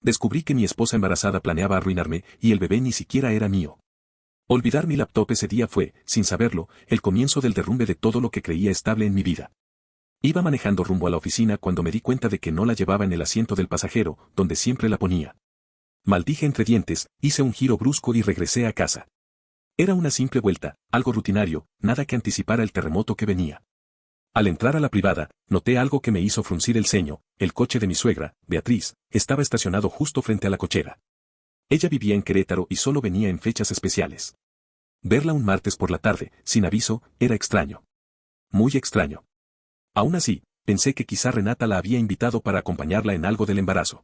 Descubrí que mi esposa embarazada planeaba arruinarme y el bebé ni siquiera era mío. Olvidar mi laptop ese día fue, sin saberlo, el comienzo del derrumbe de todo lo que creía estable en mi vida. Iba manejando rumbo a la oficina cuando me di cuenta de que no la llevaba en el asiento del pasajero, donde siempre la ponía. Maldije entre dientes, hice un giro brusco y regresé a casa. Era una simple vuelta, algo rutinario, nada que anticipara el terremoto que venía. Al entrar a la privada, noté algo que me hizo fruncir el ceño. El coche de mi suegra, Beatriz, estaba estacionado justo frente a la cochera. Ella vivía en Querétaro y solo venía en fechas especiales. Verla un martes por la tarde, sin aviso, era extraño. Muy extraño. Aún así, pensé que quizá Renata la había invitado para acompañarla en algo del embarazo.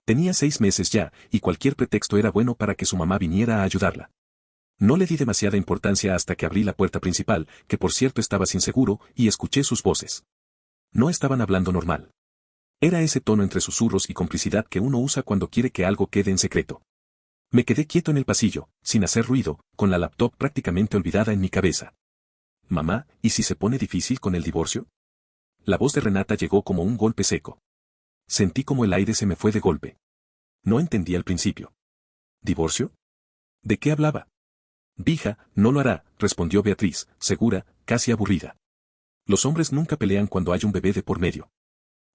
Tenía 6 meses ya, y cualquier pretexto era bueno para que su mamá viniera a ayudarla. No le di demasiada importancia hasta que abrí la puerta principal, que por cierto estaba sin seguro, y escuché sus voces. No estaban hablando normal. Era ese tono entre susurros y complicidad que uno usa cuando quiere que algo quede en secreto. Me quedé quieto en el pasillo, sin hacer ruido, con la laptop prácticamente olvidada en mi cabeza. Mamá, ¿y si se pone difícil con el divorcio? La voz de Renata llegó como un golpe seco. Sentí como el aire se me fue de golpe. No entendí al principio. ¿Divorcio? ¿De qué hablaba? Vija, no lo hará, respondió Beatriz, segura, casi aburrida. Los hombres nunca pelean cuando hay un bebé de por medio.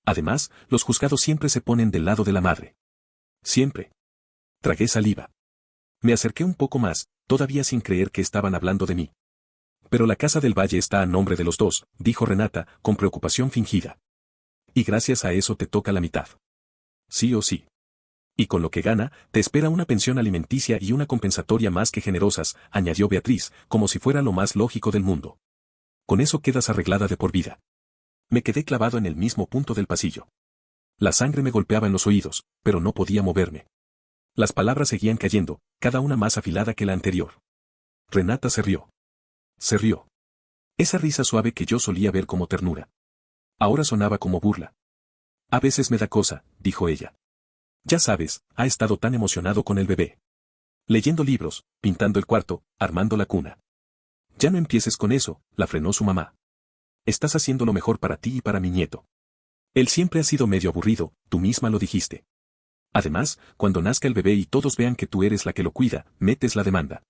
Además, los juzgados siempre se ponen del lado de la madre. Siempre. Tragué saliva. Me acerqué un poco más, todavía sin creer que estaban hablando de mí. Pero la casa del Valle está a nombre de los dos, dijo Renata, con preocupación fingida. Y gracias a eso te toca la mitad. Sí o sí. Y con lo que gana, te espera una pensión alimenticia y una compensatoria más que generosas, añadió Beatriz, como si fuera lo más lógico del mundo. Con eso quedas arreglada de por vida. Me quedé clavado en el mismo punto del pasillo. La sangre me golpeaba en los oídos, pero no podía moverme. Las palabras seguían cayendo, cada una más afilada que la anterior. Renata se rió. Se rió. Esa risa suave que yo solía ver como ternura. Ahora sonaba como burla. A veces me da cosa, dijo ella. Ya sabes, ha estado tan emocionado con el bebé. Leyendo libros, pintando el cuarto, armando la cuna. Ya no empieces con eso, la frenó su mamá. Estás haciendo lo mejor para ti y para mi nieto. Él siempre ha sido medio aburrido, tú misma lo dijiste. Además, cuando nazca el bebé y todos vean que tú eres la que lo cuida, metes la demanda.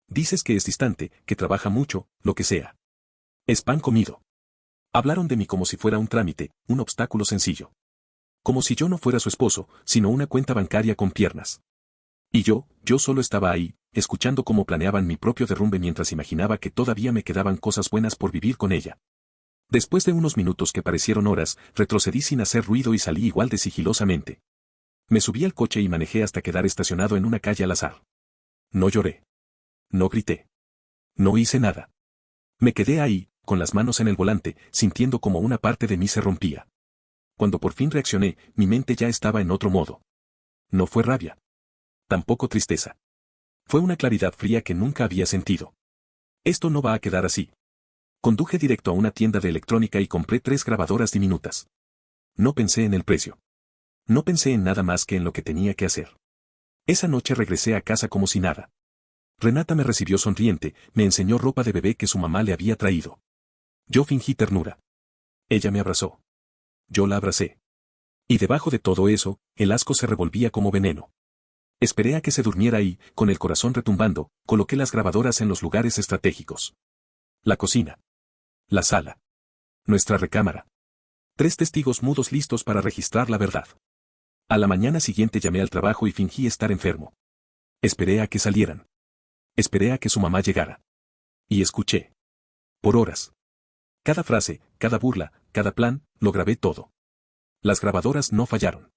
Dices que es distante, que trabaja mucho, lo que sea. Es pan comido. Hablaron de mí como si fuera un trámite, un obstáculo sencillo. Como si yo no fuera su esposo, sino una cuenta bancaria con piernas. Y yo solo estaba ahí, escuchando cómo planeaban mi propio derrumbe mientras imaginaba que todavía me quedaban cosas buenas por vivir con ella. Después de unos minutos que parecieron horas, retrocedí sin hacer ruido y salí igual de sigilosamente. Me subí al coche y manejé hasta quedar estacionado en una calle al azar. No lloré. No grité. No hice nada. Me quedé ahí, con las manos en el volante, sintiendo como una parte de mí se rompía. Cuando por fin reaccioné, mi mente ya estaba en otro modo. No fue rabia. Tampoco tristeza. Fue una claridad fría que nunca había sentido. Esto no va a quedar así. Conduje directo a una tienda de electrónica y compré 3 grabadoras diminutas. No pensé en el precio. No pensé en nada más que en lo que tenía que hacer. Esa noche regresé a casa como si nada. Renata me recibió sonriente, me enseñó ropa de bebé que su mamá le había traído. Yo fingí ternura. Ella me abrazó. Yo la abracé. Y debajo de todo eso, el asco se revolvía como veneno. Esperé a que se durmiera y, con el corazón retumbando, coloqué las grabadoras en los lugares estratégicos. La cocina. La sala. Nuestra recámara. 3 testigos mudos listos para registrar la verdad. A la mañana siguiente llamé al trabajo y fingí estar enfermo. Esperé a que salieran. Esperé a que su mamá llegara. Y escuché. Por horas. Cada frase, cada burla, cada plan, lo grabé todo. Las grabadoras no fallaron.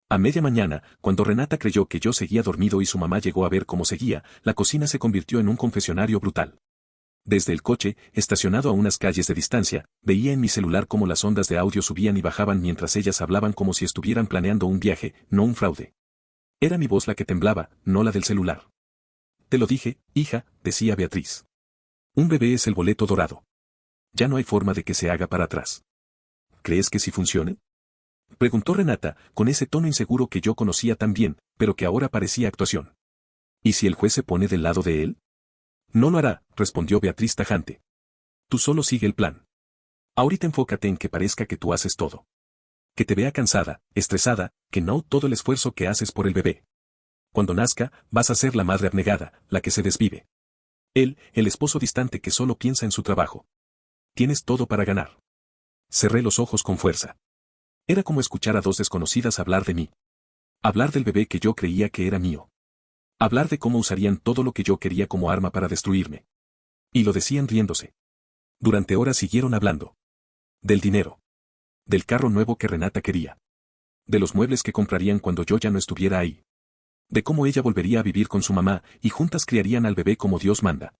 A media mañana, cuando Renata creyó que yo seguía dormido y su mamá llegó a ver cómo seguía, la cocina se convirtió en un confesionario brutal. Desde el coche, estacionado a unas calles de distancia, veía en mi celular cómo las ondas de audio subían y bajaban mientras ellas hablaban como si estuvieran planeando un viaje, no un fraude. Era mi voz la que temblaba, no la del celular. Te lo dije, hija, decía Beatriz. Un bebé es el boleto dorado. Ya no hay forma de que se haga para atrás. ¿Crees que sí funcione? Preguntó Renata, con ese tono inseguro que yo conocía tan bien, pero que ahora parecía actuación. ¿Y si el juez se pone del lado de él? No lo hará, respondió Beatriz tajante. Tú solo sigue el plan. Ahorita enfócate en que parezca que tú haces todo. Que te vea cansada, estresada, que no todo el esfuerzo que haces por el bebé. Cuando nazca, vas a ser la madre abnegada, la que se desvive. Él, el esposo distante que solo piensa en su trabajo. Tienes todo para ganar. Cerré los ojos con fuerza. Era como escuchar a dos desconocidas hablar de mí. Hablar del bebé que yo creía que era mío. Hablar de cómo usarían todo lo que yo quería como arma para destruirme. Y lo decían riéndose. Durante horas siguieron hablando. Del dinero. Del carro nuevo que Renata quería. De los muebles que comprarían cuando yo ya no estuviera ahí. De cómo ella volvería a vivir con su mamá y juntas criarían al bebé como Dios manda.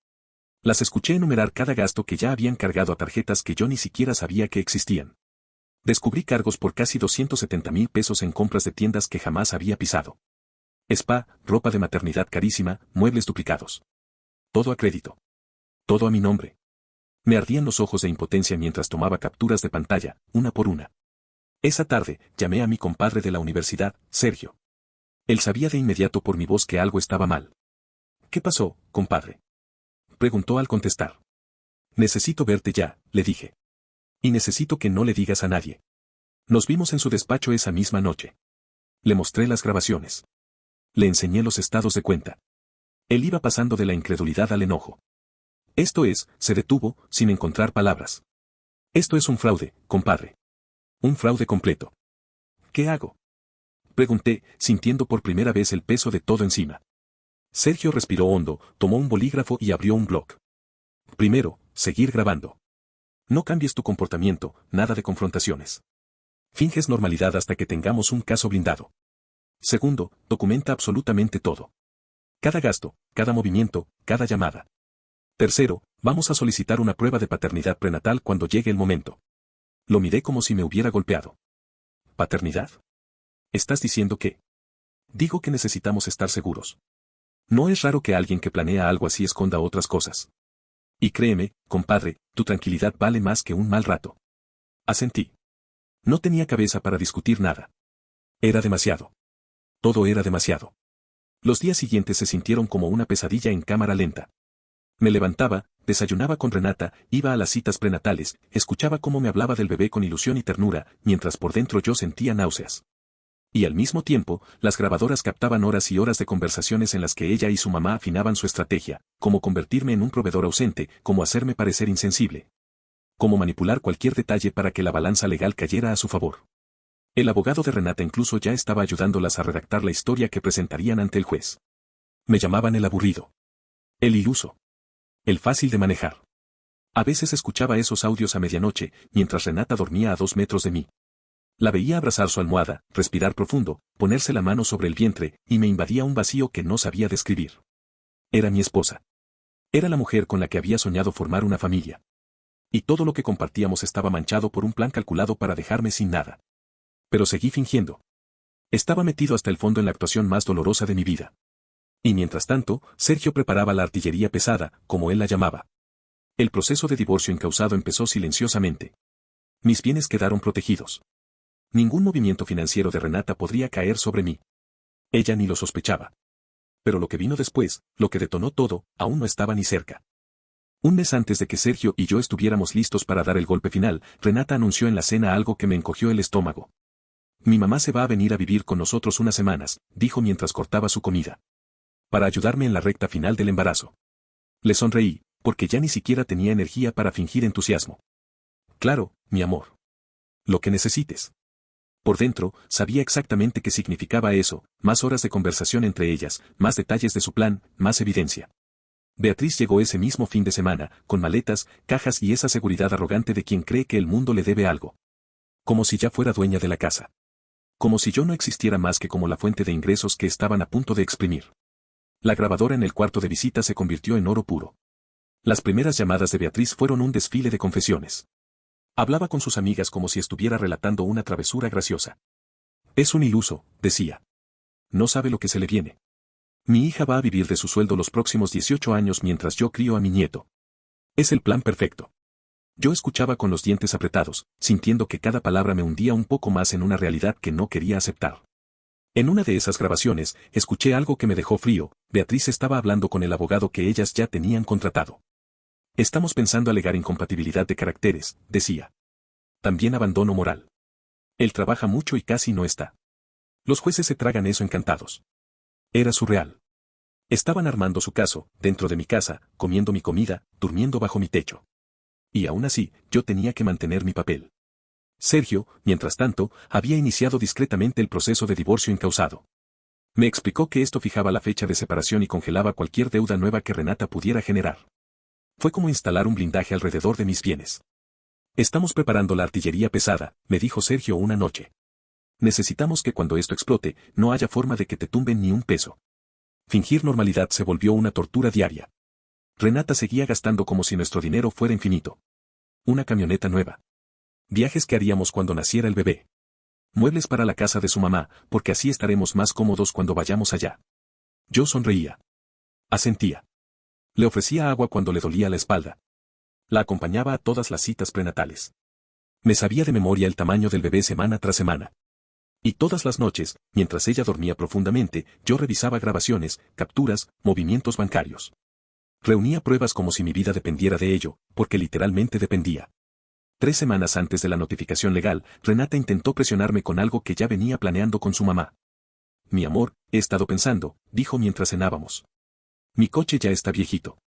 Las escuché enumerar cada gasto que ya habían cargado a tarjetas que yo ni siquiera sabía que existían. Descubrí cargos por casi 270,000 pesos en compras de tiendas que jamás había pisado. Spa, ropa de maternidad carísima, muebles duplicados. Todo a crédito. Todo a mi nombre. Me ardían los ojos de impotencia mientras tomaba capturas de pantalla, una por una. Esa tarde, llamé a mi compadre de la universidad, Sergio. Él sabía de inmediato por mi voz que algo estaba mal. ¿Qué pasó, compadre? Preguntó al contestar. Necesito verte ya, le dije. Y necesito que no le digas a nadie. Nos vimos en su despacho esa misma noche. Le mostré las grabaciones. Le enseñé los estados de cuenta. Él iba pasando de la incredulidad al enojo. Esto es, se detuvo, sin encontrar palabras. Esto es un fraude, compadre. Un fraude completo. ¿Qué hago? Pregunté, sintiendo por primera vez el peso de todo encima. Sergio respiró hondo, tomó un bolígrafo y abrió un bloc. Primero, seguir grabando. No cambies tu comportamiento, nada de confrontaciones. Finges normalidad hasta que tengamos un caso blindado. Segundo, documenta absolutamente todo. Cada gasto, cada movimiento, cada llamada. Tercero, vamos a solicitar una prueba de paternidad prenatal cuando llegue el momento. Lo miré como si me hubiera golpeado. ¿Paternidad? ¿Estás diciendo qué? Digo que necesitamos estar seguros. No es raro que alguien que planea algo así esconda otras cosas. Y créeme, compadre, tu tranquilidad vale más que un mal rato. Asentí. No tenía cabeza para discutir nada. Era demasiado. Todo era demasiado. Los días siguientes se sintieron como una pesadilla en cámara lenta. Me levantaba, desayunaba con Renata, iba a las citas prenatales, escuchaba cómo me hablaba del bebé con ilusión y ternura, mientras por dentro yo sentía náuseas. Y al mismo tiempo, las grabadoras captaban horas y horas de conversaciones en las que ella y su mamá afinaban su estrategia, cómo convertirme en un proveedor ausente, cómo hacerme parecer insensible. Cómo manipular cualquier detalle para que la balanza legal cayera a su favor. El abogado de Renata incluso ya estaba ayudándolas a redactar la historia que presentarían ante el juez. Me llamaban el aburrido. El iluso. El fácil de manejar. A veces escuchaba esos audios a medianoche, mientras Renata dormía a 2 metros de mí. La veía abrazar su almohada, respirar profundo, ponerse la mano sobre el vientre, y me invadía un vacío que no sabía describir. Era mi esposa. Era la mujer con la que había soñado formar una familia. Y todo lo que compartíamos estaba manchado por un plan calculado para dejarme sin nada. Pero seguí fingiendo. Estaba metido hasta el fondo en la actuación más dolorosa de mi vida. Y mientras tanto, Sergio preparaba la artillería pesada, como él la llamaba. El proceso de divorcio incausado empezó silenciosamente. Mis bienes quedaron protegidos. Ningún movimiento financiero de Renata podría caer sobre mí. Ella ni lo sospechaba. Pero lo que vino después, lo que detonó todo, aún no estaba ni cerca. Un mes antes de que Sergio y yo estuviéramos listos para dar el golpe final, Renata anunció en la cena algo que me encogió el estómago. Mi mamá se va a venir a vivir con nosotros unas semanas, dijo mientras cortaba su comida. Para ayudarme en la recta final del embarazo. Le sonreí, porque ya ni siquiera tenía energía para fingir entusiasmo. Claro, mi amor. Lo que necesites. Por dentro, sabía exactamente qué significaba eso, más horas de conversación entre ellas, más detalles de su plan, más evidencia. Beatriz llegó ese mismo fin de semana, con maletas, cajas y esa seguridad arrogante de quien cree que el mundo le debe algo. Como si ya fuera dueña de la casa. Como si yo no existiera más que como la fuente de ingresos que estaban a punto de exprimir. La grabadora en el cuarto de visita se convirtió en oro puro. Las primeras llamadas de Beatriz fueron un desfile de confesiones. Hablaba con sus amigas como si estuviera relatando una travesura graciosa. Es un iluso, decía. No sabe lo que se le viene. Mi hija va a vivir de su sueldo los próximos 18 años mientras yo crío a mi nieto. Es el plan perfecto. Yo escuchaba con los dientes apretados, sintiendo que cada palabra me hundía un poco más en una realidad que no quería aceptar. En una de esas grabaciones, escuché algo que me dejó frío. Beatriz estaba hablando con el abogado que ellas ya tenían contratado. Estamos pensando alegar incompatibilidad de caracteres, decía. También abandono moral. Él trabaja mucho y casi no está. Los jueces se tragan eso encantados. Era surreal. Estaban armando su caso, dentro de mi casa, comiendo mi comida, durmiendo bajo mi techo. Y aún así, yo tenía que mantener mi papel. Sergio, mientras tanto, había iniciado discretamente el proceso de divorcio incausado. Me explicó que esto fijaba la fecha de separación y congelaba cualquier deuda nueva que Renata pudiera generar. Fue como instalar un blindaje alrededor de mis bienes. Estamos preparando la artillería pesada, me dijo Sergio una noche. Necesitamos que cuando esto explote, no haya forma de que te tumben ni un peso. Fingir normalidad se volvió una tortura diaria. Renata seguía gastando como si nuestro dinero fuera infinito. Una camioneta nueva. Viajes que haríamos cuando naciera el bebé. Muebles para la casa de su mamá, porque así estaremos más cómodos cuando vayamos allá. Yo sonreía. Asentía. Le ofrecía agua cuando le dolía la espalda. La acompañaba a todas las citas prenatales. Me sabía de memoria el tamaño del bebé semana tras semana. Y todas las noches, mientras ella dormía profundamente, yo revisaba grabaciones, capturas, movimientos bancarios. Reunía pruebas como si mi vida dependiera de ello, porque literalmente dependía. 3 semanas antes de la notificación legal, Renata intentó presionarme con algo que ya venía planeando con su mamá. Mi amor, he estado pensando, dijo mientras cenábamos. Mi coche ya está viejito.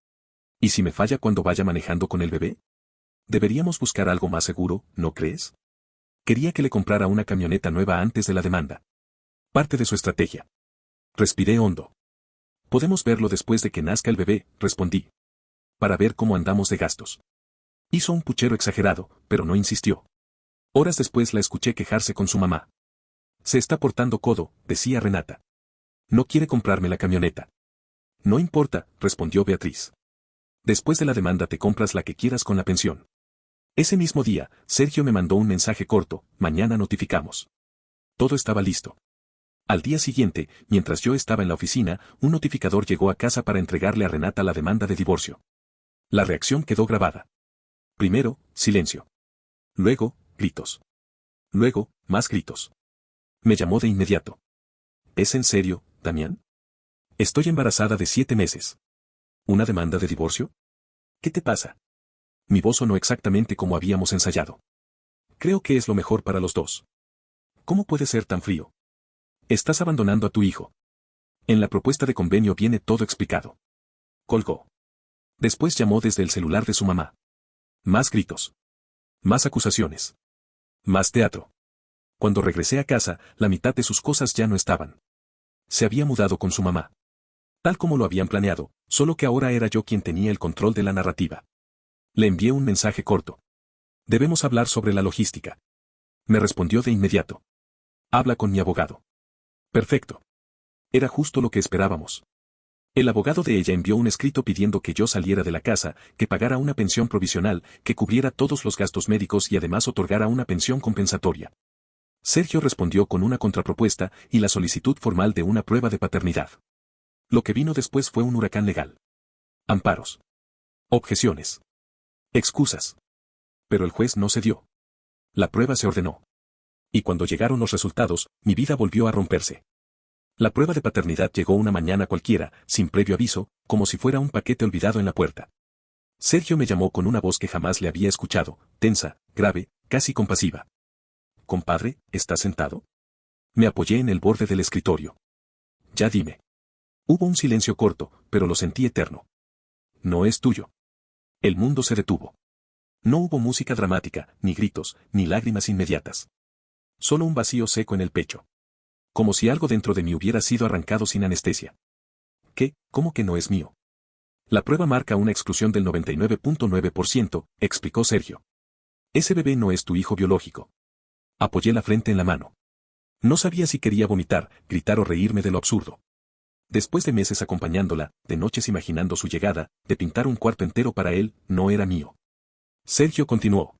¿Y si me falla cuando vaya manejando con el bebé? Deberíamos buscar algo más seguro, ¿no crees? Quería que le comprara una camioneta nueva antes de la demanda. Parte de su estrategia. Respiré hondo. Podemos verlo después de que nazca el bebé, respondí. Para ver cómo andamos de gastos. Hizo un puchero exagerado, pero no insistió. Horas después la escuché quejarse con su mamá. Se está portando codo, decía Renata. No quiere comprarme la camioneta. No importa, respondió Beatriz. Después de la demanda te compras la que quieras con la pensión. Ese mismo día, Sergio me mandó un mensaje corto, mañana notificamos. Todo estaba listo. Al día siguiente, mientras yo estaba en la oficina, un notificador llegó a casa para entregarle a Renata la demanda de divorcio. La reacción quedó grabada. Primero, silencio. Luego, gritos. Luego, más gritos. Me llamó de inmediato. ¿Es en serio, Damián? Estoy embarazada de 7 meses. ¿Una demanda de divorcio? ¿Qué te pasa? Mi voz sonó exactamente como habíamos ensayado. Creo que es lo mejor para los dos. ¿Cómo puedes ser tan frío? Estás abandonando a tu hijo. En la propuesta de convenio viene todo explicado. Colgó. Después llamó desde el celular de su mamá. Más gritos. Más acusaciones. Más teatro. Cuando regresé a casa, la mitad de sus cosas ya no estaban. Se había mudado con su mamá. Tal como lo habían planeado, solo que ahora era yo quien tenía el control de la narrativa. Le envié un mensaje corto. Debemos hablar sobre la logística. Me respondió de inmediato. Habla con mi abogado. Perfecto. Era justo lo que esperábamos. El abogado de ella envió un escrito pidiendo que yo saliera de la casa, que pagara una pensión provisional, que cubriera todos los gastos médicos y además otorgara una pensión compensatoria. Sergio respondió con una contrapropuesta y la solicitud formal de una prueba de paternidad. Lo que vino después fue un huracán legal. Amparos. Objeciones. Excusas. Pero el juez no cedió. La prueba se ordenó. Y cuando llegaron los resultados, mi vida volvió a romperse. La prueba de paternidad llegó una mañana cualquiera, sin previo aviso, como si fuera un paquete olvidado en la puerta. Sergio me llamó con una voz que jamás le había escuchado, tensa, grave, casi compasiva. Compadre, ¿estás sentado? Me apoyé en el borde del escritorio. Ya dime. Hubo un silencio corto, pero lo sentí eterno. No es tuyo. El mundo se detuvo. No hubo música dramática, ni gritos, ni lágrimas inmediatas. Solo un vacío seco en el pecho. Como si algo dentro de mí hubiera sido arrancado sin anestesia. ¿Qué? ¿Cómo que no es mío? La prueba marca una exclusión del 99.9%, explicó Sergio. Ese bebé no es tu hijo biológico. Apoyé la frente en la mano. No sabía si quería vomitar, gritar o reírme de lo absurdo. Después de meses acompañándola, de noches imaginando su llegada, de pintar un cuarto entero para él, no era mío. Sergio continuó.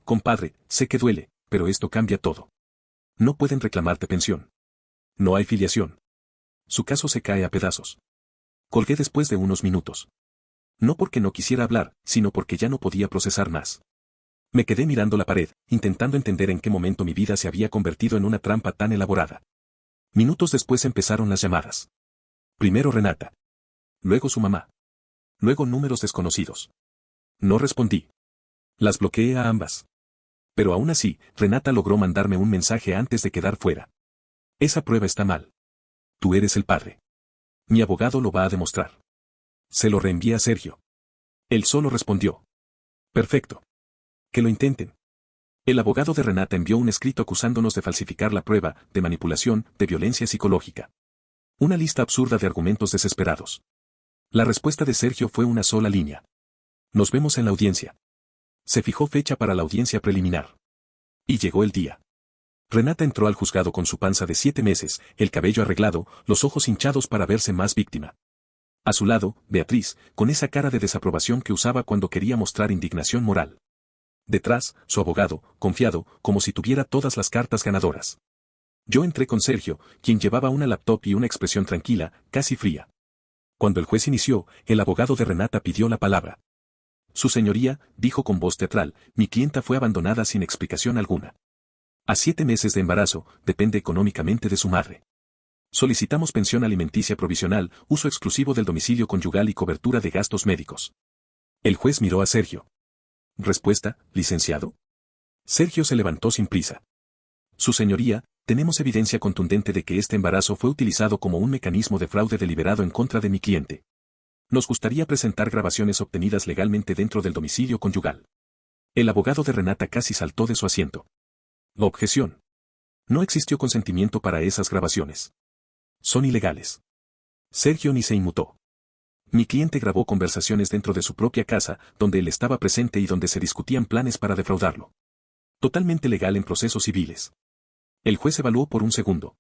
Compadre, sé que duele, pero esto cambia todo. No pueden reclamarte pensión. No hay filiación. Su caso se cae a pedazos. Colgué después de unos minutos. No porque no quisiera hablar, sino porque ya no podía procesar más. Me quedé mirando la pared, intentando entender en qué momento mi vida se había convertido en una trampa tan elaborada. Minutos después empezaron las llamadas. Primero Renata. Luego su mamá. Luego números desconocidos. No respondí. Las bloqueé a ambas. Pero aún así, Renata logró mandarme un mensaje antes de quedar fuera. Esa prueba está mal. Tú eres el padre. Mi abogado lo va a demostrar. Se lo reenvié a Sergio. Él solo respondió. Perfecto. Que lo intenten. El abogado de Renata envió un escrito acusándonos de falsificar la prueba, de manipulación, de violencia psicológica. Una lista absurda de argumentos desesperados. La respuesta de Sergio fue una sola línea. Nos vemos en la audiencia. Se fijó fecha para la audiencia preliminar. Y llegó el día. Renata entró al juzgado con su panza de 7 meses, el cabello arreglado, los ojos hinchados para verse más víctima. A su lado, Beatriz, con esa cara de desaprobación que usaba cuando quería mostrar indignación moral. Detrás, su abogado, confiado, como si tuviera todas las cartas ganadoras. Yo entré con Sergio, quien llevaba una laptop y una expresión tranquila, casi fría. Cuando el juez inició, el abogado de Renata pidió la palabra. Su señoría, dijo con voz teatral, mi clienta fue abandonada sin explicación alguna. A 7 meses de embarazo, depende económicamente de su madre. Solicitamos pensión alimenticia provisional, uso exclusivo del domicilio conyugal y cobertura de gastos médicos. El juez miró a Sergio. Respuesta, licenciado. Sergio se levantó sin prisa. Su señoría, tenemos evidencia contundente de que este embarazo fue utilizado como un mecanismo de fraude deliberado en contra de mi cliente. Nos gustaría presentar grabaciones obtenidas legalmente dentro del domicilio conyugal. El abogado de Renata casi saltó de su asiento. La objeción. No existió consentimiento para esas grabaciones. Son ilegales. Sergio ni se inmutó. Mi cliente grabó conversaciones dentro de su propia casa, donde él estaba presente y donde se discutían planes para defraudarlo. Totalmente legal en procesos civiles. El juez evaluó por un segundo.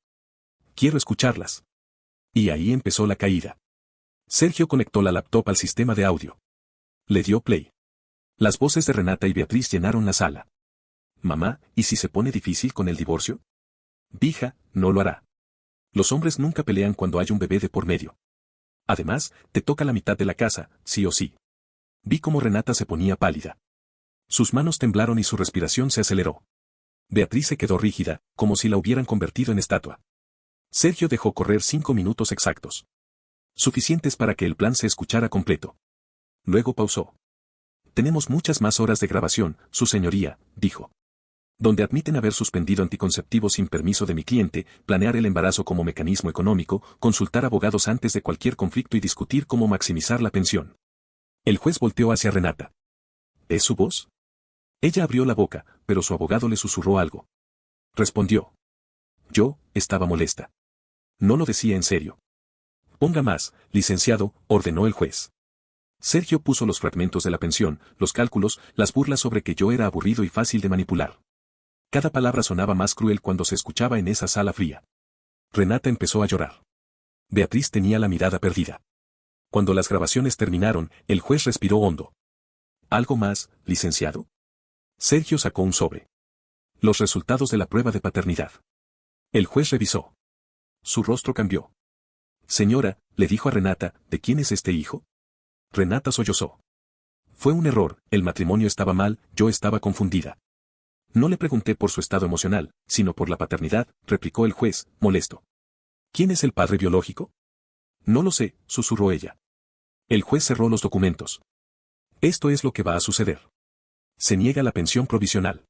Quiero escucharlas. Y ahí empezó la caída. Sergio conectó la laptop al sistema de audio. Le dio play. Las voces de Renata y Beatriz llenaron la sala. Mamá, ¿y si se pone difícil con el divorcio? Vija, no lo hará. Los hombres nunca pelean cuando hay un bebé de por medio. Además, te toca la mitad de la casa, sí o sí. Vi cómo Renata se ponía pálida. Sus manos temblaron y su respiración se aceleró. Beatriz se quedó rígida, como si la hubieran convertido en estatua. Sergio dejó correr 5 minutos exactos. Suficientes para que el plan se escuchara completo. Luego pausó. Tenemos muchas más horas de grabación, su señoría, dijo. Donde admiten haber suspendido anticonceptivos sin permiso de mi cliente, planear el embarazo como mecanismo económico, consultar abogados antes de cualquier conflicto y discutir cómo maximizar la pensión. El juez volteó hacia Renata. ¿Es su voz? Ella abrió la boca, pero su abogado le susurró algo. Respondió. Yo, estaba molesta. No lo decía en serio. Ponga más, licenciado, ordenó el juez. Sergio puso los fragmentos de la pensión, los cálculos, las burlas sobre que yo era aburrido y fácil de manipular. Cada palabra sonaba más cruel cuando se escuchaba en esa sala fría. Renata empezó a llorar. Beatriz tenía la mirada perdida. Cuando las grabaciones terminaron, el juez respiró hondo. ¿Algo más, licenciado? Sergio sacó un sobre. Los resultados de la prueba de paternidad. El juez revisó. Su rostro cambió. Señora, le dijo a Renata, ¿de quién es este hijo? Renata sollozó. Fue un error, el matrimonio estaba mal, yo estaba confundida. No le pregunté por su estado emocional, sino por la paternidad, replicó el juez, molesto. ¿Quién es el padre biológico? No lo sé, susurró ella. El juez cerró los documentos. Esto es lo que va a suceder. Se niega la pensión provisional.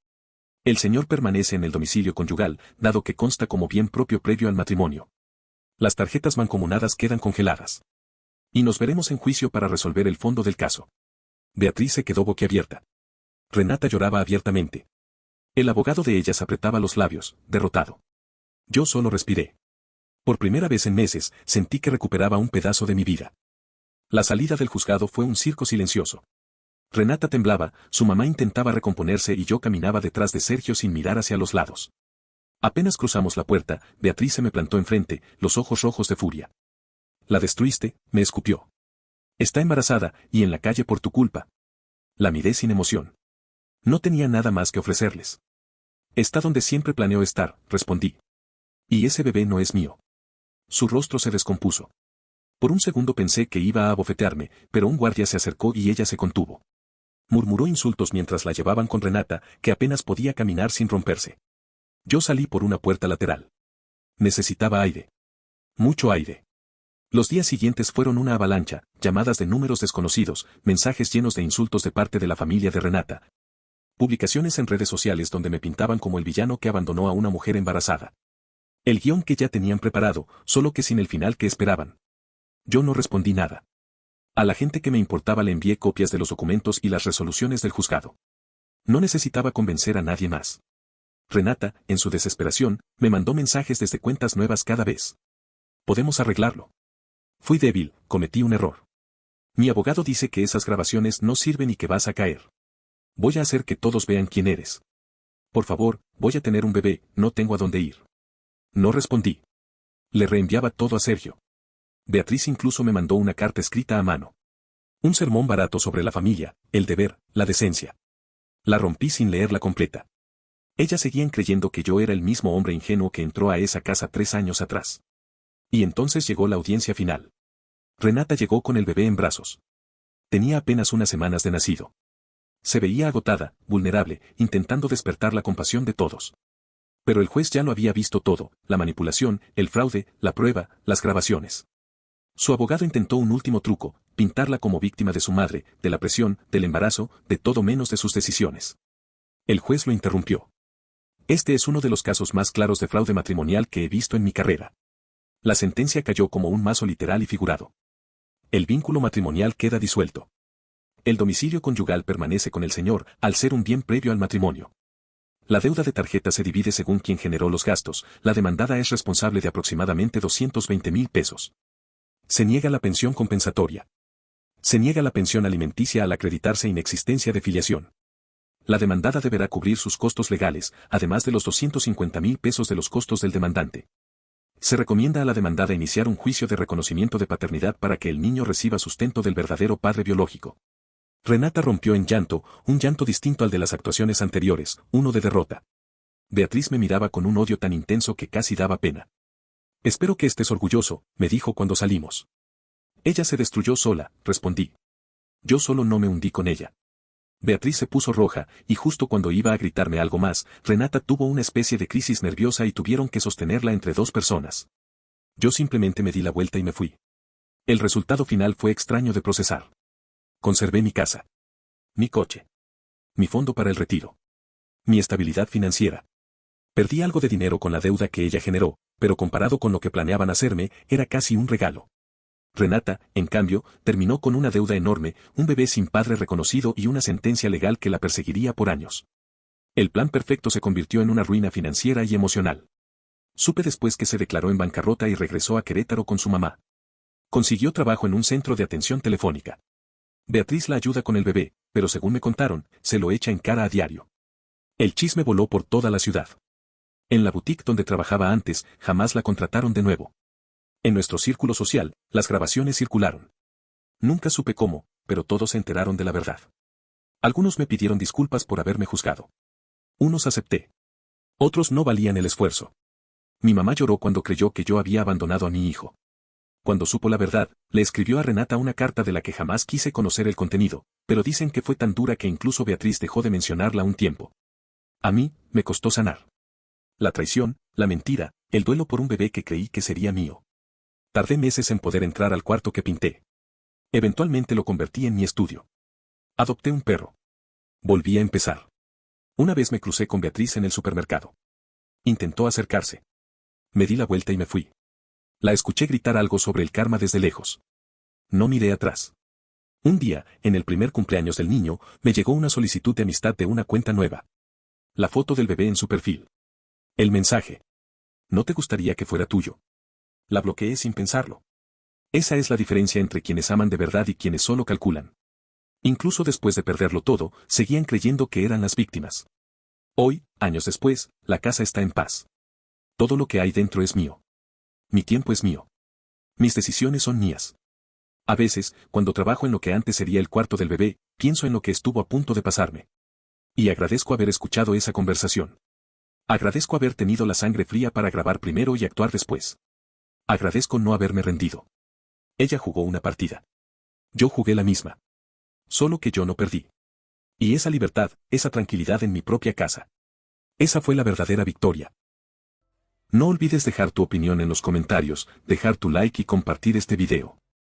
El señor permanece en el domicilio conyugal, dado que consta como bien propio previo al matrimonio. Las tarjetas mancomunadas quedan congeladas. Y nos veremos en juicio para resolver el fondo del caso. Beatriz se quedó boquiabierta. Renata lloraba abiertamente. El abogado de ellas apretaba los labios, derrotado. Yo solo respiré. Por primera vez en meses, sentí que recuperaba un pedazo de mi vida. La salida del juzgado fue un circo silencioso. Renata temblaba, su mamá intentaba recomponerse y yo caminaba detrás de Sergio sin mirar hacia los lados. Apenas cruzamos la puerta, Beatriz se me plantó enfrente, los ojos rojos de furia. La destruiste, me escupió. Está embarazada, y en la calle por tu culpa. La miré sin emoción. No tenía nada más que ofrecerles. Está donde siempre planeó estar, respondí. Y ese bebé no es mío. Su rostro se descompuso. Por un segundo pensé que iba a abofetearme, pero un guardia se acercó y ella se contuvo. Murmuró insultos mientras la llevaban con Renata, que apenas podía caminar sin romperse. Yo salí por una puerta lateral. Necesitaba aire. Mucho aire. Los días siguientes fueron una avalancha, llamadas de números desconocidos, mensajes llenos de insultos de parte de la familia de Renata. Publicaciones en redes sociales donde me pintaban como el villano que abandonó a una mujer embarazada. El guión que ya tenían preparado, solo que sin el final que esperaban. Yo no respondí nada. A la gente que me importaba le envié copias de los documentos y las resoluciones del juzgado. No necesitaba convencer a nadie más. Renata, en su desesperación, me mandó mensajes desde cuentas nuevas cada vez. Podemos arreglarlo. Fui débil, cometí un error. Mi abogado dice que esas grabaciones no sirven y que vas a caer. Voy a hacer que todos vean quién eres. Por favor, voy a tener un bebé, no tengo a dónde ir. No respondí. Le reenviaba todo a Sergio. Beatriz incluso me mandó una carta escrita a mano. Un sermón barato sobre la familia, el deber, la decencia. La rompí sin leerla completa. Ellas seguían creyendo que yo era el mismo hombre ingenuo que entró a esa casa 3 años atrás. Y entonces llegó la audiencia final. Renata llegó con el bebé en brazos. Tenía apenas unas semanas de nacido. Se veía agotada, vulnerable, intentando despertar la compasión de todos. Pero el juez ya lo había visto todo, la manipulación, el fraude, la prueba, las grabaciones. Su abogado intentó un último truco, pintarla como víctima de su madre, de la presión, del embarazo, de todo menos de sus decisiones. El juez lo interrumpió. Este es uno de los casos más claros de fraude matrimonial que he visto en mi carrera. La sentencia cayó como un mazo literal y figurado. El vínculo matrimonial queda disuelto. El domicilio conyugal permanece con el señor, al ser un bien previo al matrimonio. La deuda de tarjeta se divide según quien generó los gastos, la demandada es responsable de aproximadamente 220,000 pesos. Se niega la pensión compensatoria. Se niega la pensión alimenticia al acreditarse inexistencia de filiación. La demandada deberá cubrir sus costos legales, además de los 250,000 pesos de los costos del demandante. Se recomienda a la demandada iniciar un juicio de reconocimiento de paternidad para que el niño reciba sustento del verdadero padre biológico. Renata rompió en llanto, un llanto distinto al de las actuaciones anteriores, uno de derrota. Beatriz me miraba con un odio tan intenso que casi daba pena. Espero que estés orgulloso, me dijo cuando salimos. Ella se destruyó sola, respondí. Yo solo no me hundí con ella. Beatriz se puso roja, y justo cuando iba a gritarme algo más, Renata tuvo una especie de crisis nerviosa y tuvieron que sostenerla entre 2 personas. Yo simplemente me di la vuelta y me fui. El resultado final fue extraño de procesar. Conservé mi casa. Mi coche. Mi fondo para el retiro. Mi estabilidad financiera. Perdí algo de dinero con la deuda que ella generó, pero comparado con lo que planeaban hacerme, era casi un regalo. Renata, en cambio, terminó con una deuda enorme, un bebé sin padre reconocido y una sentencia legal que la perseguiría por años. El plan perfecto se convirtió en una ruina financiera y emocional. Supe después que se declaró en bancarrota y regresó a Querétaro con su mamá. Consiguió trabajo en un centro de atención telefónica. Beatriz la ayuda con el bebé, pero según me contaron, se lo echa en cara a diario. El chisme voló por toda la ciudad. En la boutique donde trabajaba antes, jamás la contrataron de nuevo. En nuestro círculo social, las grabaciones circularon. Nunca supe cómo, pero todos se enteraron de la verdad. Algunos me pidieron disculpas por haberme juzgado. Unos acepté. Otros no valían el esfuerzo. Mi mamá lloró cuando creyó que yo había abandonado a mi hijo. Cuando supo la verdad, le escribió a Renata una carta de la que jamás quise conocer el contenido, pero dicen que fue tan dura que incluso Beatriz dejó de mencionarla un tiempo. A mí, me costó sanar. La traición, la mentira, el duelo por un bebé que creí que sería mío. Tardé meses en poder entrar al cuarto que pinté. Eventualmente lo convertí en mi estudio. Adopté un perro. Volví a empezar. Una vez me crucé con Beatriz en el supermercado. Intentó acercarse. Me di la vuelta y me fui. La escuché gritar algo sobre el karma desde lejos. No miré atrás. Un día, en el primer cumpleaños del niño, me llegó una solicitud de amistad de una cuenta nueva. La foto del bebé en su perfil. El mensaje. ¿No te gustaría que fuera tuyo? La bloqueé sin pensarlo. Esa es la diferencia entre quienes aman de verdad y quienes solo calculan. Incluso después de perderlo todo, seguían creyendo que eran las víctimas. Hoy, años después, la casa está en paz. Todo lo que hay dentro es mío. Mi tiempo es mío. Mis decisiones son mías. A veces, cuando trabajo en lo que antes sería el cuarto del bebé, pienso en lo que estuvo a punto de pasarme. Y agradezco haber escuchado esa conversación. Agradezco haber tenido la sangre fría para grabar primero y actuar después. Agradezco no haberme rendido. Ella jugó una partida. Yo jugué la misma. Solo que yo no perdí. Y esa libertad, esa tranquilidad en mi propia casa. Esa fue la verdadera victoria. No olvides dejar tu opinión en los comentarios, dejar tu like y compartir este video.